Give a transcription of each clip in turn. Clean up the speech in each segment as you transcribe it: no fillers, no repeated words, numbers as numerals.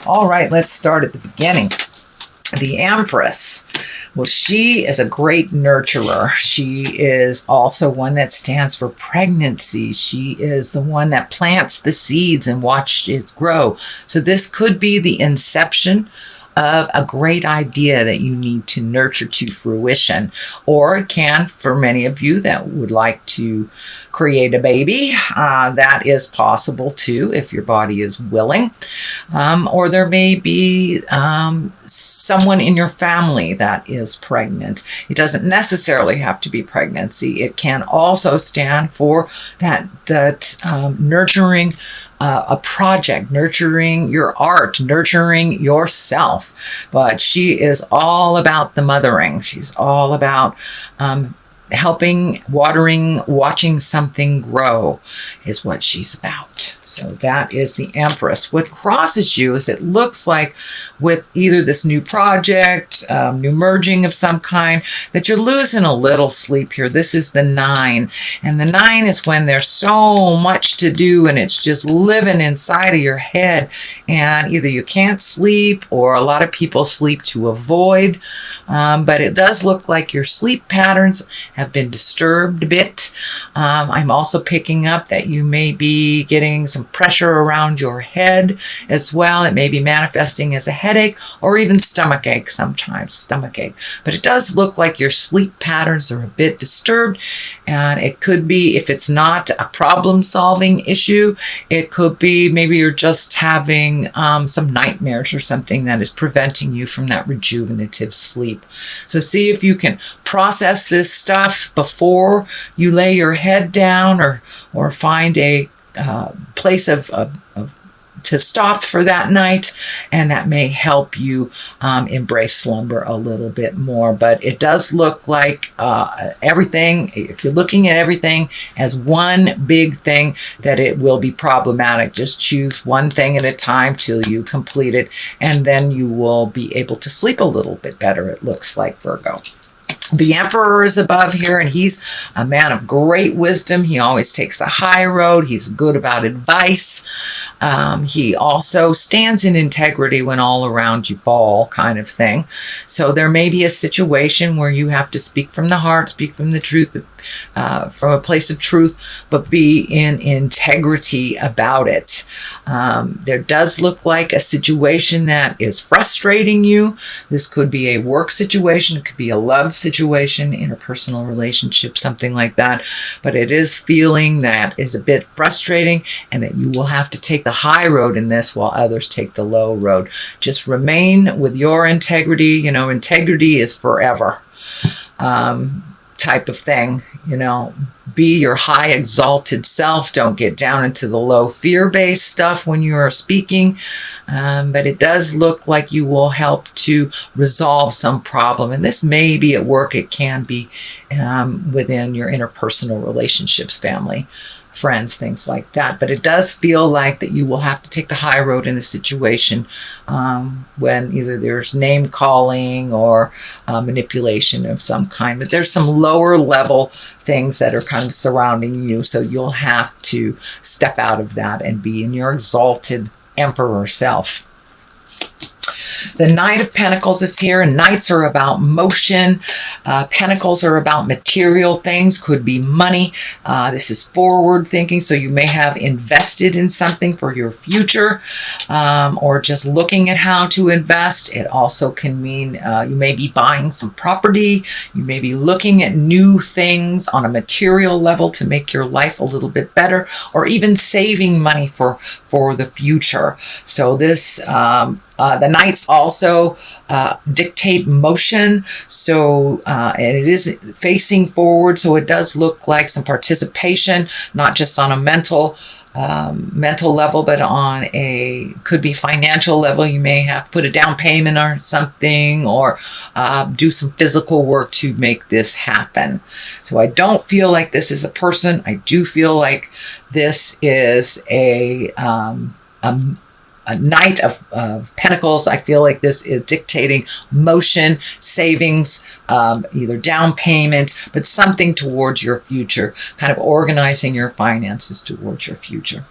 All right, let's start at the beginning. The Empress. Well, she is a great nurturer. She is also one that stands for pregnancy. She is the one that plants the seeds and watches it grow. So this could be the inception of a great idea that you need to nurture to fruition. Or it can, for many of you that would like to create a baby, that is possible too if your body is willing. Or there may be someone in your family that is pregnant. It doesn't necessarily have to be pregnancy. It can also stand for that nurturing a project, nurturing your art, nurturing yourself. But she is all about the mothering. She's all about helping, watering, watching something grow is what she's about. So that is the Empress. What crosses you is it looks like with either this new project, new merging of some kind, that you're losing a little sleep here. This is the 9. And the 9 is when there's so much to do and it's just living inside of your head. And either you can't sleep or a lot of people sleep to avoid. But it does look like your sleep patterns have been disturbed a bit. I'm also picking up that you may be getting some pressure around your head as well. It may be manifesting as a headache or even stomach ache sometimes, stomach ache. But it does look like your sleep patterns are a bit disturbed, and it could be, if it's not a problem-solving issue, it could be maybe you're just having some nightmares or something that is preventing you from that rejuvenative sleep. So see if you can process this stuff before you lay your head down, or find a place to stop for that night, and that may help you embrace slumber a little bit more. But it does look like everything, if you're looking at everything as one big thing, that it will be problematic. Just choose one thing at a time till you complete it, and then you will be able to sleep a little bit better, it looks like, Virgo. The Emperor is above here, and he's a man of great wisdom. He always takes the high road. He's good about advice. He also stands in integrity when all around you fall, kind of thing. So there may be a situation where you have to speak from the heart, speak from the truth, from a place of truth, but be in integrity about it. There does look like a situation that is frustrating you. This could be a work situation. It could be a love situation, interpersonal relationship, something like that. But it is feeling that is a bit frustrating, and that you will have to take the high road in this while others take the low road. Just remain with your integrity. You know, integrity is forever. Type of thing, you know, be your high exalted self. Don't get down into the low fear-based stuff when you are speaking. But it does look like you will help to resolve some problem. And this may be at work. It can be within your interpersonal relationships, family, friends, things like that. But it does feel like that you will have to take the high road in a situation when either there's name calling or manipulation of some kind. But there's some lower level things that are kind of surrounding you, so you'll have to step out of that and be in your exalted Emperor self. The Knight of Pentacles is here, and Knights are about motion. Pentacles are about material things, could be money. This is forward thinking, so you may have invested in something for your future, or just looking at how to invest. It also can mean you may be buying some property. You may be looking at new things on a material level to make your life a little bit better, or even saving money for the future. So this the Knights also dictate motion, so and it is facing forward, so it does look like some participation, not just on a mental level, but on a, could be financial level. You may have to put a down payment or something, or do some physical work to make this happen. So I don't feel like this is a person. I do feel like this is a Knight of Pentacles. I feel like this is dictating motion, savings, either down payment, but something towards your future, kind of organizing your finances towards your future.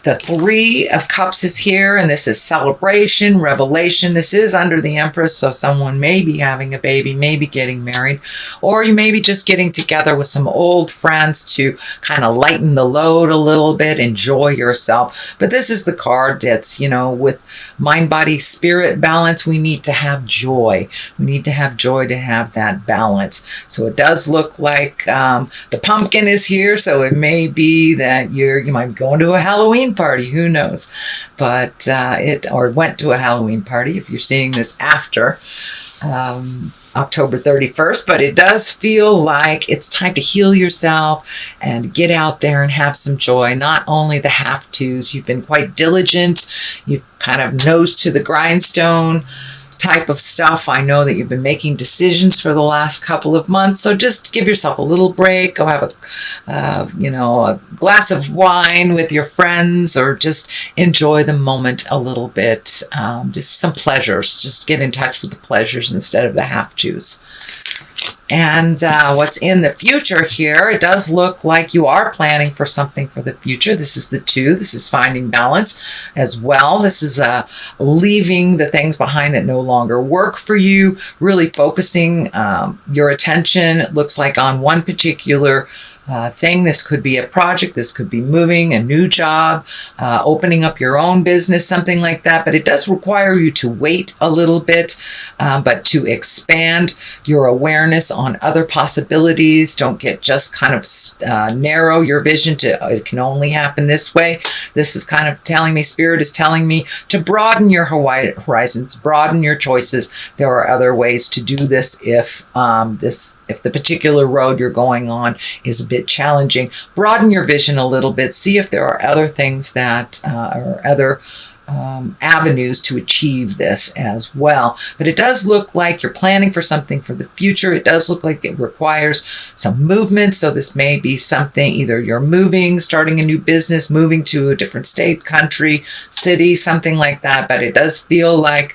The Three of Cups is here, and this is celebration, revelation. This is under the Empress, so someone may be having a baby, maybe getting married, or you may be just getting together with some old friends to kind of lighten the load a little bit, enjoy yourself. But this is the card that's, with mind, body, spirit balance, we need to have joy. We need to have joy to have that balance. So it does look like the pumpkin is here, so it may be that you might be going to a Halloween party, who knows? But or went to a Halloween party if you're seeing this after October 31st, but it does feel like it's time to heal yourself and get out there and have some joy. Not only the have-tos, you've been quite diligent, you've kind of nose to the grindstone type of stuff. I know that you've been making decisions for the last couple of months, so just give yourself a little break. Go have a glass of wine with your friends, or just enjoy the moment a little bit. Just some pleasures. Just get in touch with the pleasures instead of the have-tos. And what's in the future here, it does look like you are planning for something for the future. This is the 2. This is finding balance as well. This is leaving the things behind that no longer work for you, really focusing your attention, it looks like, on one particular thing. This could be a project, this could be moving, a new job, opening up your own business, something like that. But it does require you to wait a little bit, but to expand your awareness on other possibilities. Don't get just kind of narrow your vision to it can only happen this way. This is kind of telling me, Spirit is telling me to broaden your horizons, broaden your choices. There are other ways to do this if the particular road you're going on is a bit challenging. Broaden your vision a little bit. See if there are other things that or other avenues to achieve this as well. But it does look like you're planning for something for the future. It does look like it requires some movement. So this may be something, either you're moving, starting a new business, moving to a different state, country, city, something like that. But it does feel like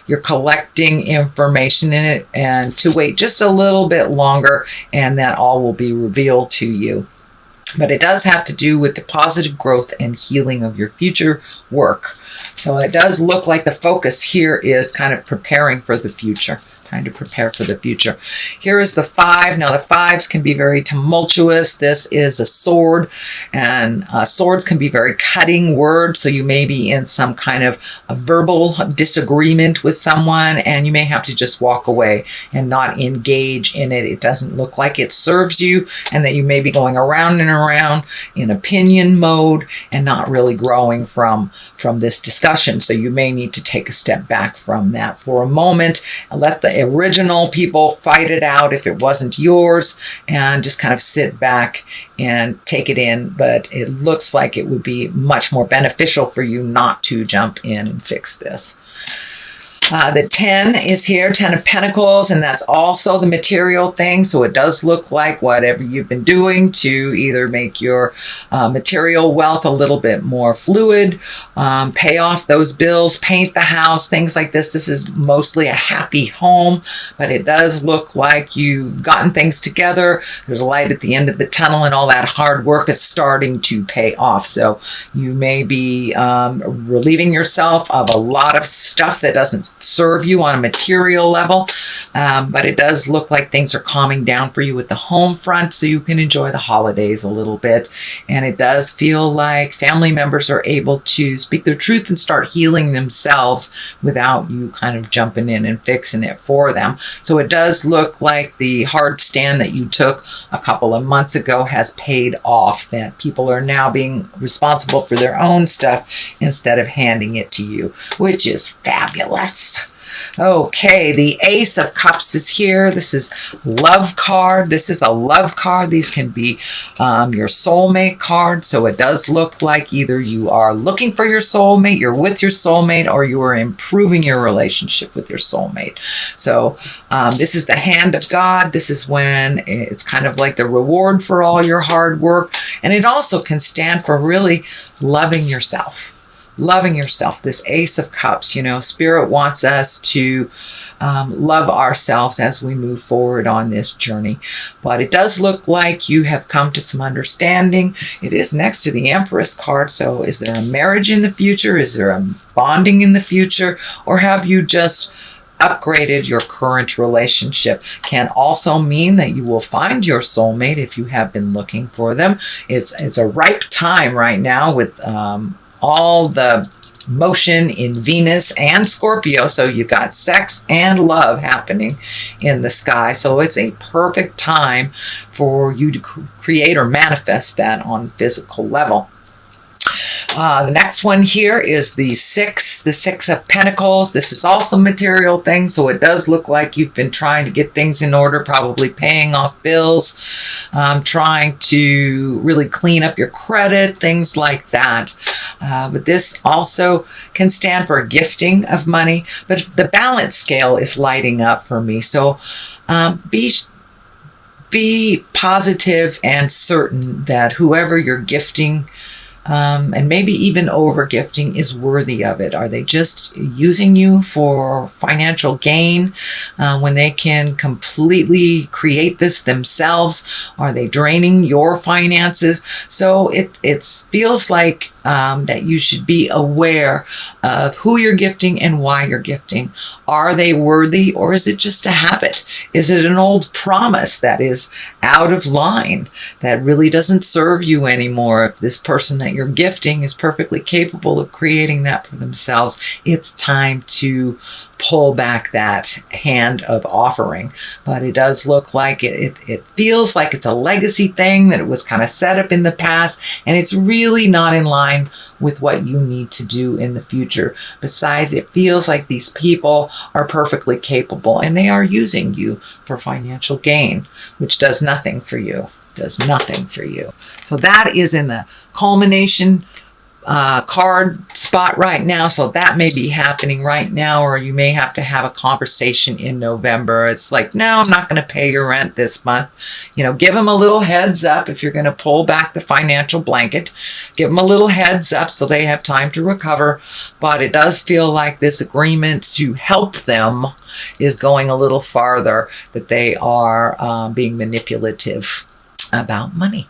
you're collecting information in it, and to wait just a little bit longer, and that all will be revealed to you. But it does have to do with the positive growth and healing of your future work. So it does look like the focus here is kind of preparing for the future. Trying to prepare for the future. Here is the 5. Now the 5s can be very tumultuous. This is a sword, and swords can be very cutting words. So you may be in some kind of a verbal disagreement with someone, and you may have to just walk away and not engage in it. It doesn't look like it serves you, and that you may be going around and around in opinion mode and not really growing from this discussion. So you may need to take a step back from that for a moment and let the original people fight it out if it wasn't yours, and just kind of sit back and take it in. But it looks like it would be much more beneficial for you not to jump in and fix this. The 10 is here, 10 of Pentacles, and that's also the material thing. So it does look like whatever you've been doing to either make your material wealth a little bit more fluid, pay off those bills, paint the house, things like this. This is mostly a happy home, but it does look like you've gotten things together. There's a light at the end of the tunnel, and all that hard work is starting to pay off. So you may be relieving yourself of a lot of stuff that doesn't serve you on a material level, but it does look like things are calming down for you with the home front, so you can enjoy the holidays a little bit. And it does feel like family members are able to speak their truth and start healing themselves without you kind of jumping in and fixing it for them. So it does look like the hard stand that you took a couple of months ago has paid off, that people are now being responsible for their own stuff instead of handing it to you, which is fabulous. Okay, the Ace of Cups is here. This is love card. This is a love card. These can be your soulmate card. So it does look like either you are looking for your soulmate, you're with your soulmate, or you are improving your relationship with your soulmate. So this is the hand of God. This is when it's kind of like the reward for all your hard work. And it also can stand for really loving yourself. loving yourself. This Ace of Cups, you know, Spirit wants us to love ourselves as we move forward on this journey. But it does look like you have come to some understanding. It is next to the Empress card. So is there a marriage in the future? Is there a bonding in the future? Or have you just upgraded your current relationship? Can also mean that you will find your soulmate if you have been looking for them. It's a ripe time right now with all the motion in Venus and Scorpio. So you've got sex and love happening in the sky. So it's a perfect time for you to create or manifest that on a physical level. The next one here is the Six of Pentacles. This is also material things, so it does look like you've been trying to get things in order, probably paying off bills, trying to really clean up your credit, things like that. But this also can stand for gifting of money, but the balance scale is lighting up for me. So be positive and certain that whoever you're gifting, and maybe even over gifting, is worthy of it. Are they just using you for financial gain when they can completely create this themselves? Are they draining your finances? So it feels like that you should be aware of who you're gifting and why you're gifting. Are they worthy, or is it just a habit? Is it an old promise that is out of line, that really doesn't serve you anymore? If this person that you're gifting is perfectly capable of creating that for themselves, it's time to pull back that hand of offering. But it does look like it feels like it's a legacy thing, that it was kind of set up in the past, and it's really not in line with what you need to do in the future. Besides, it feels like these people are perfectly capable and they are using you for financial gain, which does nothing for you. Does nothing for you. So that is in the culmination card spot right now. So that may be happening right now, or you may have to have a conversation in November. It's like, no, I'm not going to pay your rent this month. You know, give them a little heads up if you're going to pull back the financial blanket. Give them a little heads up so they have time to recover. But it does feel like this agreement to help them is going a little farther, that they are being manipulative about money.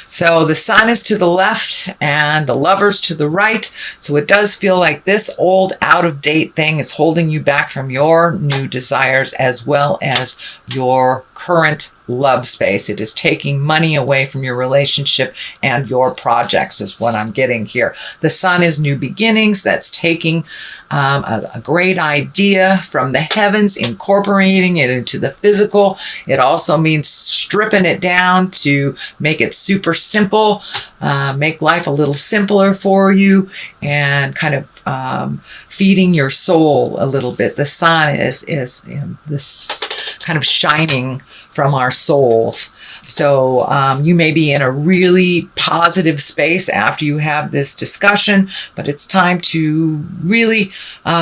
So the Sun is to the left and the Lovers to the right. So it does feel like this old out-of-date thing is holding you back from your new desires as well as your current love space. It is taking money away from your relationship and your projects is what I'm getting here. The Sun is new beginnings. That's taking a great idea from the heavens, incorporating it into the physical. It also means stripping it down to make it super simple, make life a little simpler for you, and kind of feeding your soul a little bit. The Sun is this kind of shining from our souls. So you may be in a really positive space after you have this discussion, but it's time to really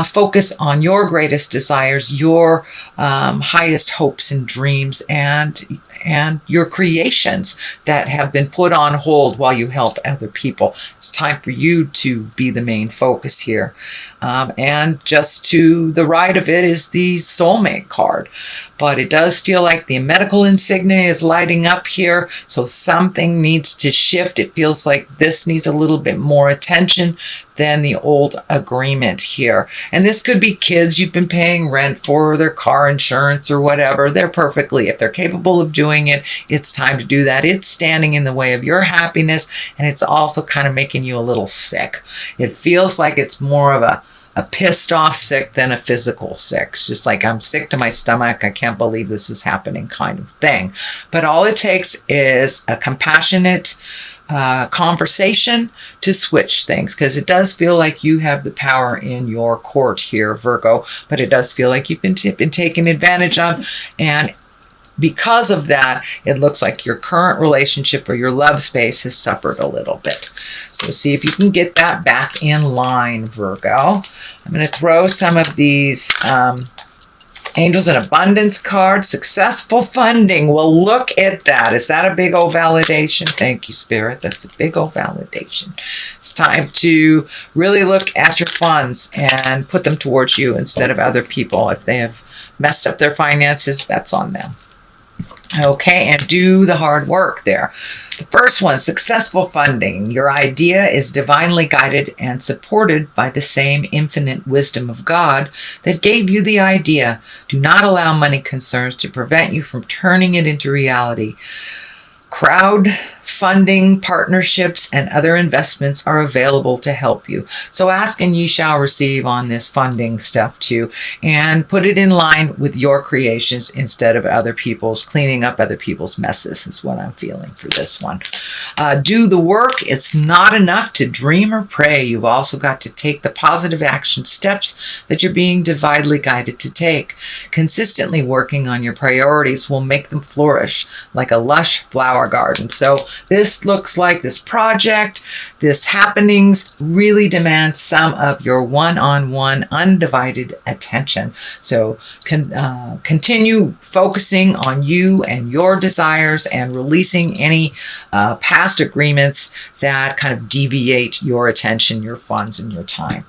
focus on your greatest desires, your highest hopes and dreams, and your creations that have been put on hold while you help other people. It's time for you to be the main focus here. And just to the right of it is the soulmate card. But it does feel like the medical insignia is lighting up here. So something needs to shift. It feels like this needs a little bit more attention than the old agreement here. And this could be kids you've been paying rent for, their car insurance or whatever. They're perfectly, if they're capable of doing it, it's time to do that. It's standing in the way of your happiness, and it's also kind of making you a little sick. It feels like it's more of a pissed off sick than a physical sick. It's just like, I'm sick to my stomach. I can't believe this is happening kind of thing. But all it takes is a compassionate conversation to switch things, because it does feel like you have the power in your court here, Virgo, but it does feel like you've been taken advantage of. And because of that, it looks like your current relationship or your love space has suffered a little bit. So see if you can get that back in line, Virgo. I'm going to throw some of these Angels and Abundance card, successful funding. Well, look at that. Is that a big old validation? Thank you, Spirit. That's a big old validation. It's time to really look at your funds and put them towards you instead of other people. If they have messed up their finances, that's on them. Okay, and do the hard work there. The first one, successful funding. Your idea is divinely guided and supported by the same infinite wisdom of God that gave you the idea. Do not allow money concerns to prevent you from turning it into reality. Crowdfunding, partnerships, and other investments are available to help you. So ask and ye shall receive on this funding stuff too. And put it in line with your creations instead of other people's, cleaning up other people's messes is what I'm feeling for this one. Do the work. It's not enough to dream or pray. You've also got to take the positive action steps that you're being divinely guided to take. Consistently working on your priorities will make them flourish like a lush flower garden. So this looks like this project, this happenings really demands some of your one-on-one undivided attention. So continue focusing on you and your desires and releasing any past agreements that kind of deviate your attention, your funds, and your time.